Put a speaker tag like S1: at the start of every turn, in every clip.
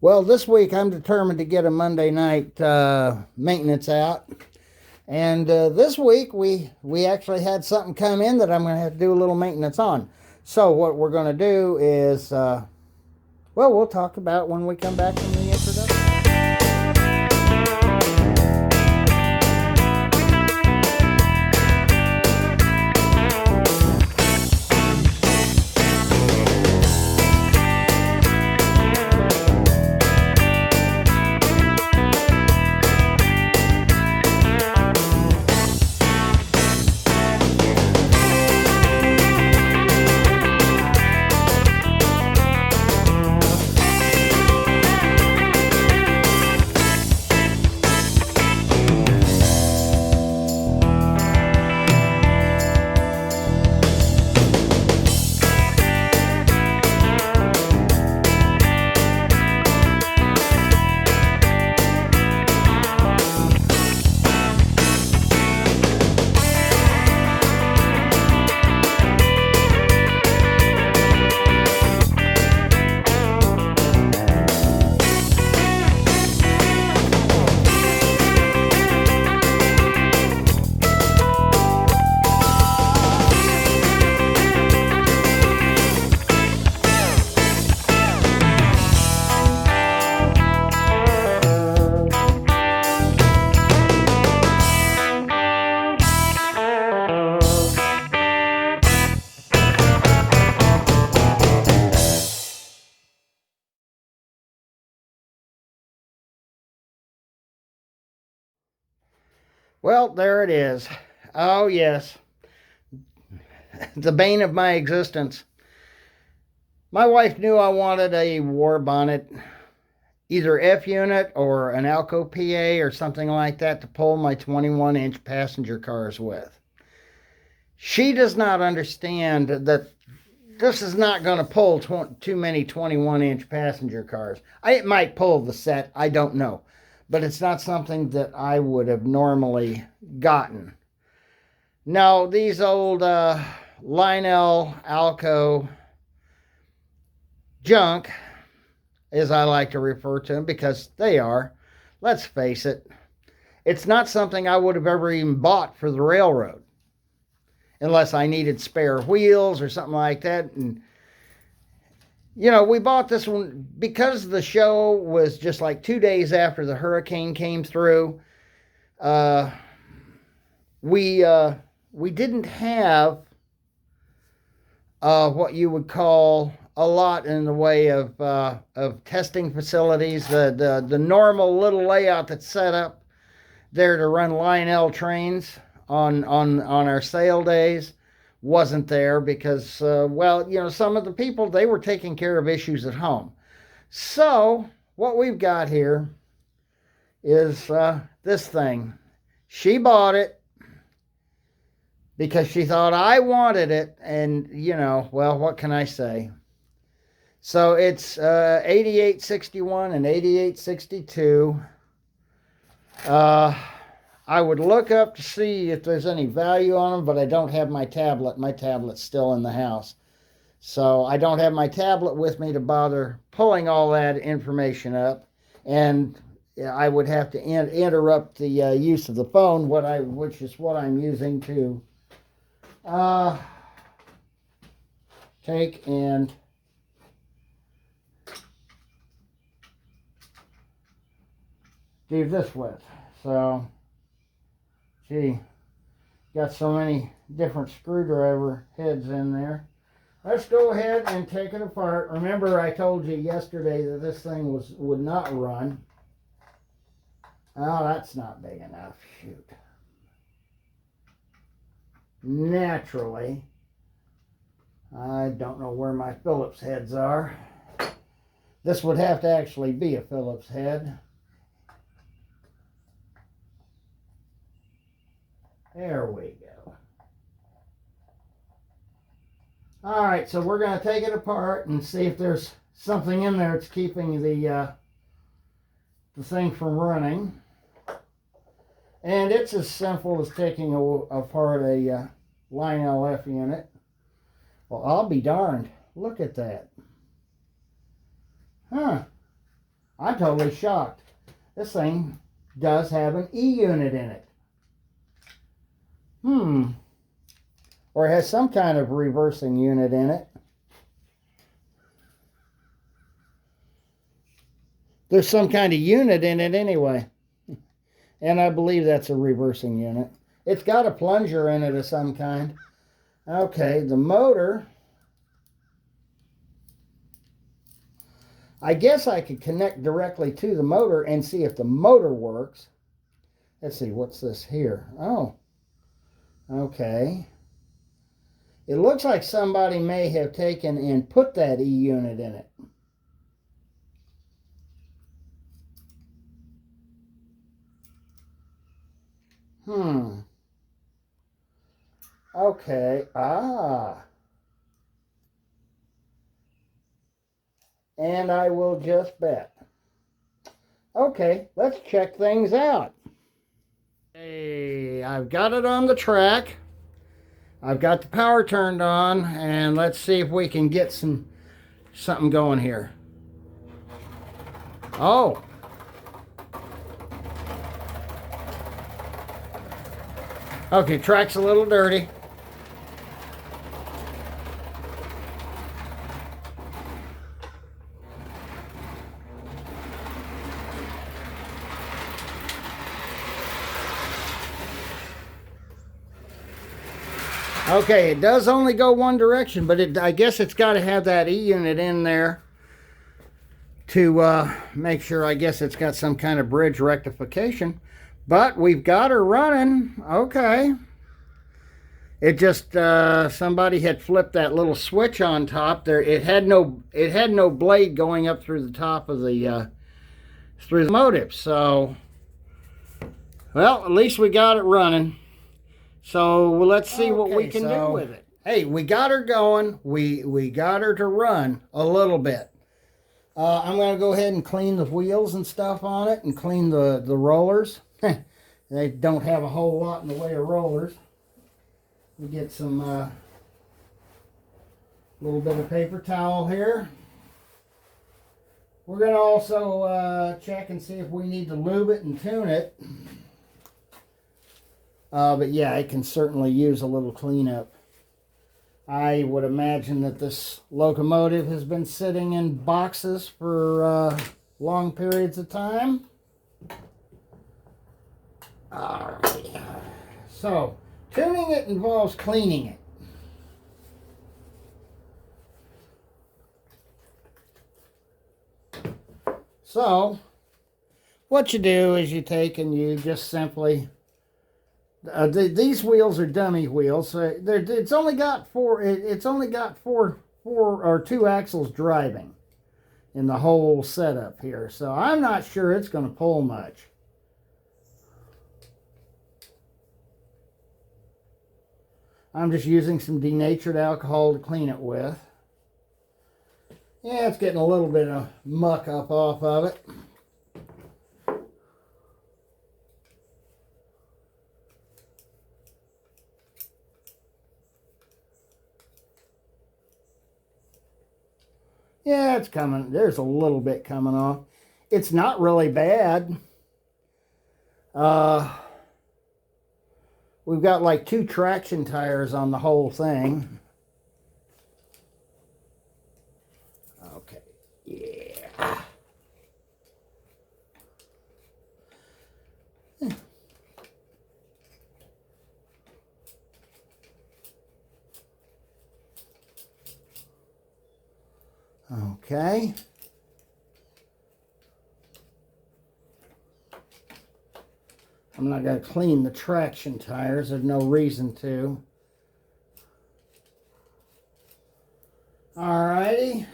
S1: Well, this week I'm determined to get a Monday night maintenance out. And this week we actually had something come in that I'm going to have to do a little maintenance on. So what we're going to do is, well, we'll talk about when we come back from the introduction. Well, there it is. Oh, yes. The bane of my existence. My wife knew I wanted a war bonnet, either F unit or an ALCO PA or something like that to pull my 21-inch passenger cars with. She does not understand that this is not going to pull too many 21-inch passenger cars. It might pull the set, I don't know. But it's not something that I would have normally gotten. No, these old Lionel ALCO junk, as I like to refer to them, because they are, let's face it, it's not something I would have ever even bought for the railroad unless I needed spare wheels or something like that. And we bought this one because the show was just like 2 days after the hurricane came through. We didn't have what you would call a lot in the way of testing facilities. The normal little layout that's set up there to run Lionel trains on our sale days wasn't there because, some of the people, they were taking care of issues at home. So what we've got here is this thing. She bought it because she thought I wanted it, and, what can I say? So it's 8861 and 8862. I would look up to see if there's any value on them, but I don't have my tablet. My tablet's still in the house. So I don't have my tablet with me to bother pulling all that information up. And I would have to interrupt the use of the phone, which is what I'm using to take and do this with. So, gee, got so many different screwdriver heads in there. Let's go ahead and take it apart. Remember, I told you yesterday that this thing would not run. Oh, that's not big enough. Shoot. Naturally, I don't know where my Phillips heads are. This would have to actually be a Phillips head. There we go. All right, so we're going to take it apart and see if there's something in there that's keeping the thing from running. And it's as simple as taking apart a Lionel F unit. Well, I'll be darned. Look at that. Huh. I'm totally shocked. This thing does have an E unit in it. Or it has some kind of reversing unit in it. There's some kind of unit in it anyway. And I believe that's a reversing unit. It's got a plunger in it of some kind. Okay, the motor. I guess I could connect directly to the motor and see if the motor works. Let's see, what's this here? Oh, okay. It looks like somebody may have taken and put that E unit in it. Okay. And I will just bet. Okay, let's check things out. Hey, I've got it on the track. I've got the power turned on, and let's see if we can get something going here. Oh. Okay, track's a little dirty. Okay, it does only go one direction, but I guess it's got to have that E unit in there to make sure. I guess it's got some kind of bridge rectification. But we've got her running. Okay. It just somebody had flipped that little switch on top there. It had no blade going up through the top of the through the motive. So, well, at least we got it running. So let's see what we can do with it. Hey, we got her going. We got her to run a little bit. I'm going to go ahead and clean the wheels and stuff on it and clean the rollers. They don't have a whole lot in the way of rollers. We get some little bit of paper towel here. We're going to also check and see if we need to lube it and tune it. But yeah, it can certainly use a little cleanup. I would imagine that this locomotive has been sitting in boxes for long periods of time. Alright. So, tuning it involves cleaning it. So, what you do is you take and you just simply... these wheels are dummy wheels. It's only got four or two axles driving in the whole setup here. So I'm not sure it's going to pull much. I'm just using some denatured alcohol to clean it with. Yeah, it's getting a little bit of muck up off of it. Yeah, it's coming. There's a little bit coming off. It's not really bad. We've got like 2 traction tires on the whole thing. Okay, yeah. Okay. I'm not going to clean the traction tires. There's no reason to. Alrighty.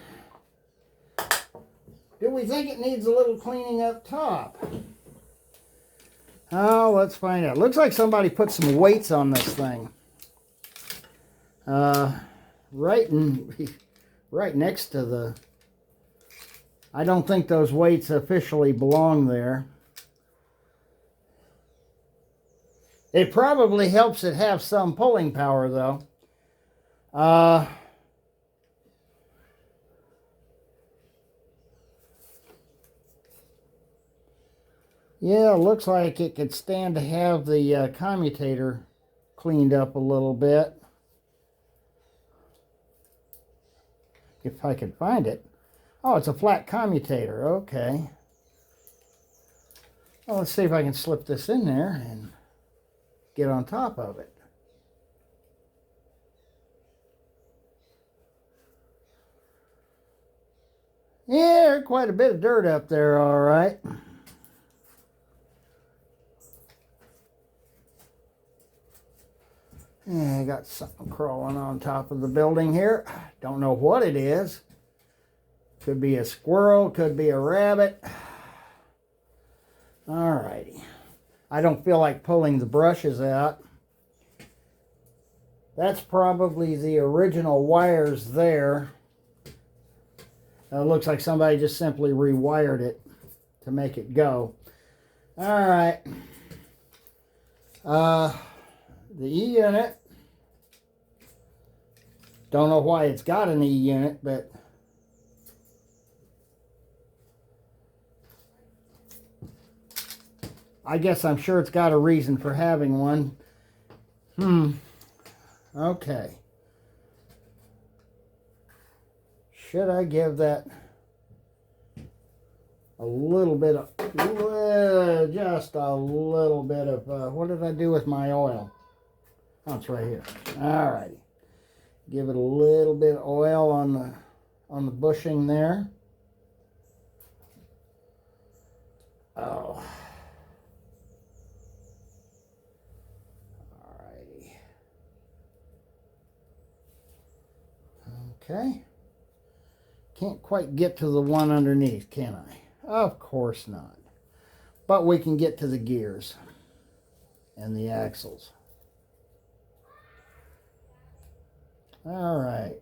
S1: Do we think it needs a little cleaning up top? Oh, let's find out. Looks like somebody put some weights on this thing. Right next to the... I don't think those weights officially belong there. It probably helps it have some pulling power, though. Yeah, looks like it could stand to have the commutator cleaned up a little bit. If I could find it. Oh, it's a flat commutator. Okay. Well, let's see if I can slip this in there and get on top of it. Yeah, quite a bit of dirt up there, all right. Yeah, I got something crawling on top of the building here. Don't know what it is. Could be a squirrel, could be a rabbit. All righty. I don't feel like pulling the brushes out. That's probably the original wires there. It looks like somebody just simply rewired it to make it go. All right. The E-unit. Don't know why it's got an E-unit, but I guess I'm sure it's got a reason for having one. Okay. Should I give that a little bit of, just a little bit of, what did I do with my oil? Oh, it's right here. All righty. Give it a little bit of oil on the bushing there. Oh. All righty. Okay. Can't quite get to the one underneath, can I? Of course not. But we can get to the gears and the axles. All right.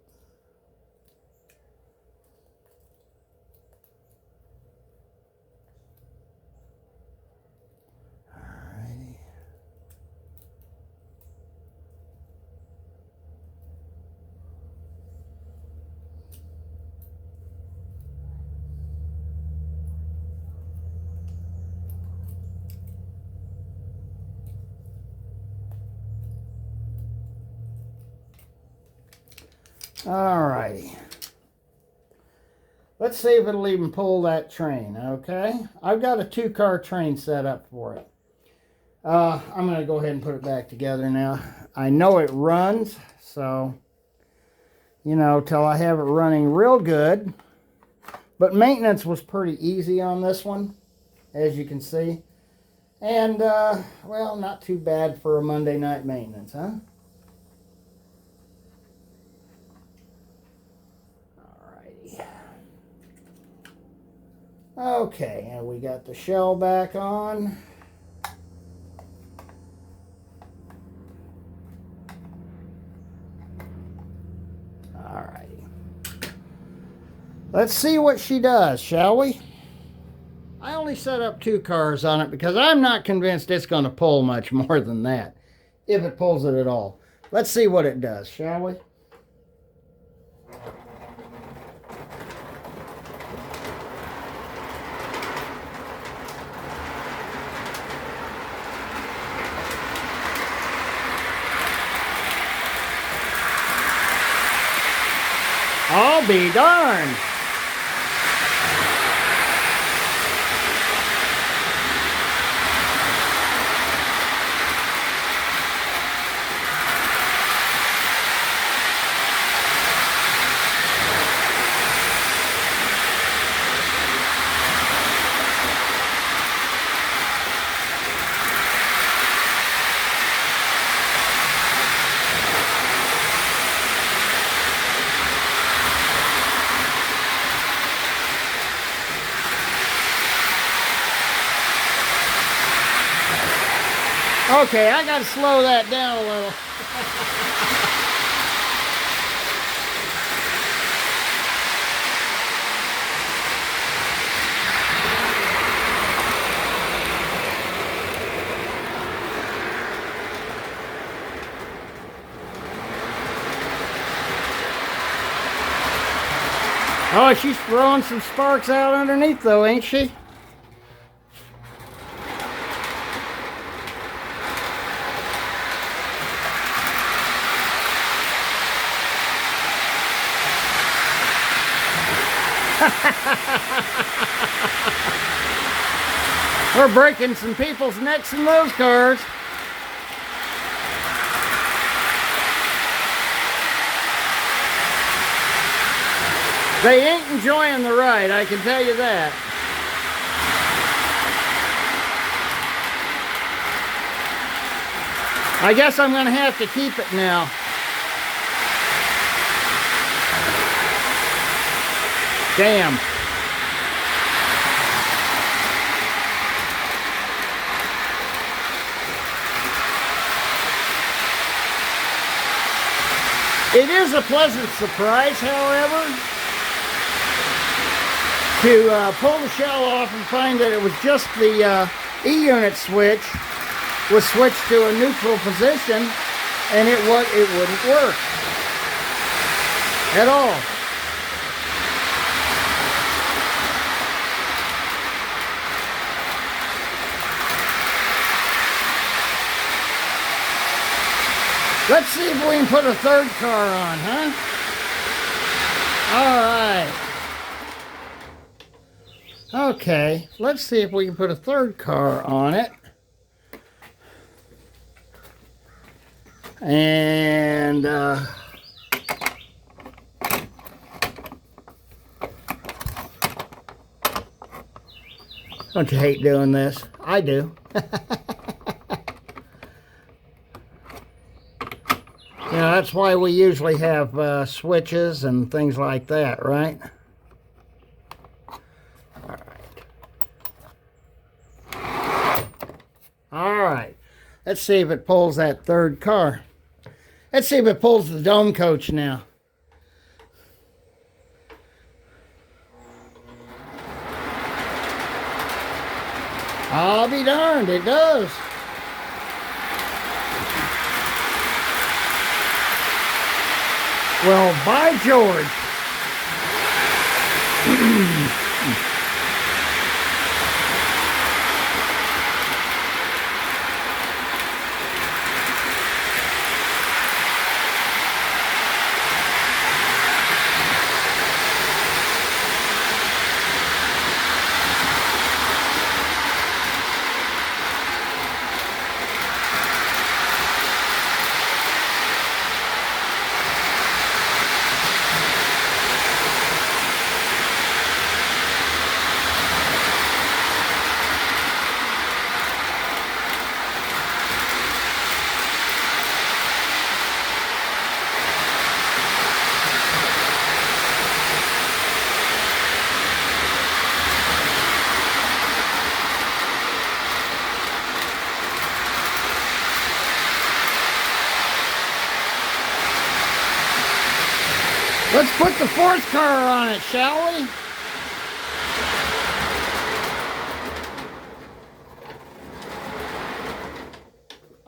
S1: Alrighty. Let's see if it'll even pull that train, okay? I've got a 2-car train set up for it. I'm going to go ahead and put it back together now. I know it runs, so, you know, till I have it running real good. But maintenance was pretty easy on this one, as you can see. And, well, not too bad for a Monday night maintenance, huh? Okay, and we got the shell back on. Alrighty. Let's see what she does, shall we? I only set up 2 cars on it because I'm not convinced it's going to pull much more than that, if it pulls it at all. Let's see what it does, shall we? I'll be darned. Okay, I got to slow that down a little. Oh, she's throwing some sparks out underneath though, ain't she? We're breaking some people's necks in those cars. They ain't enjoying the ride, I can tell you that. I guess I'm going to have to keep it now. Damn. It is a pleasant surprise, however, to pull the shell off and find that it was just the E-unit switch was switched to a neutral position, and it wouldn't work at all. Let's see if we can put a third car on, huh? All right. Okay, let's see if we can put a third car on it. And don't you hate doing this? I do. You know, that's why we usually have switches and things like that, right? All right. All right. Let's see if it pulls that third car. Let's see if it pulls the dome coach now. I'll be darned, it does. Well, by George. Let's put the fourth car on it, shall we?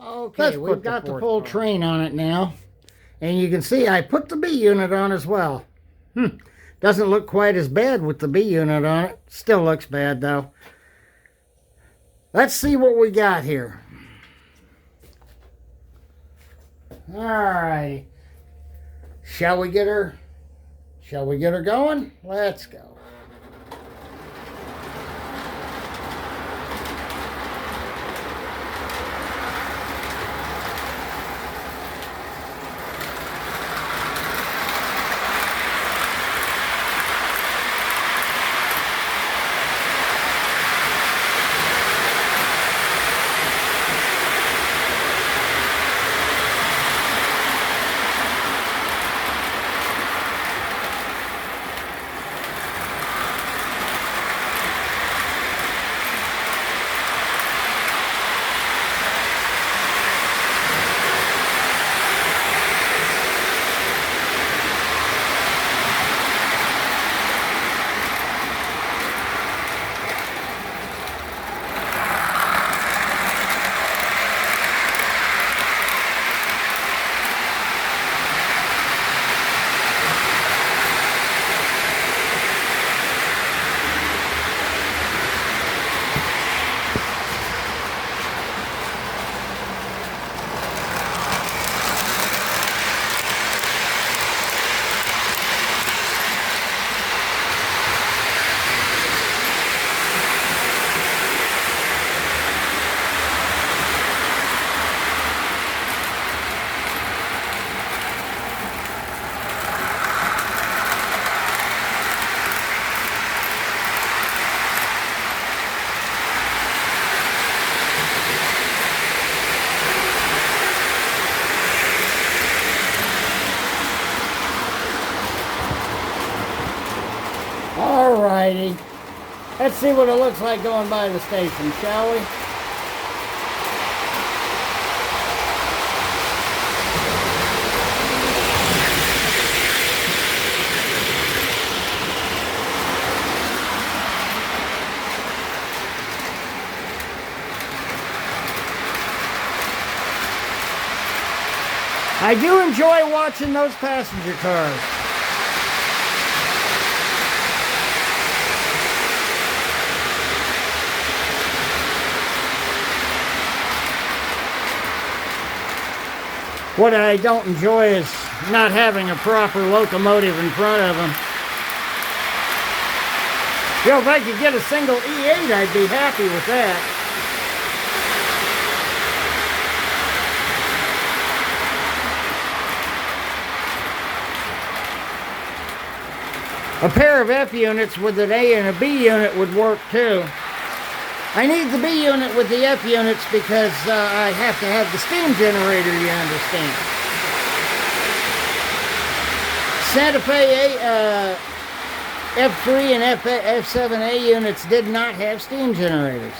S1: Okay, we've got the full train on it now. And you can see I put the B unit on as well. Doesn't look quite as bad with the B unit on it. Still looks bad though. Let's see what we got here. Alrighty. Shall we get her going? Let's go. see what it looks like going by the station, shall we? I do enjoy watching those passenger cars. What I don't enjoy is not having a proper locomotive in front of them. You know, if I could get a single E8, I'd be happy with that. A pair of F units with an A and a B unit would work too. I need the B unit with the F units because I have to have the steam generator, you understand. Santa Fe F3 and F7A units did not have steam generators.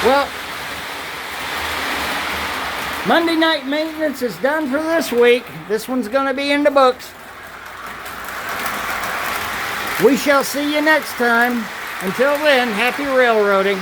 S1: Well, Monday night maintenance is done for this week. This one's going to be in the books. We shall see you next time. Until then, happy railroading.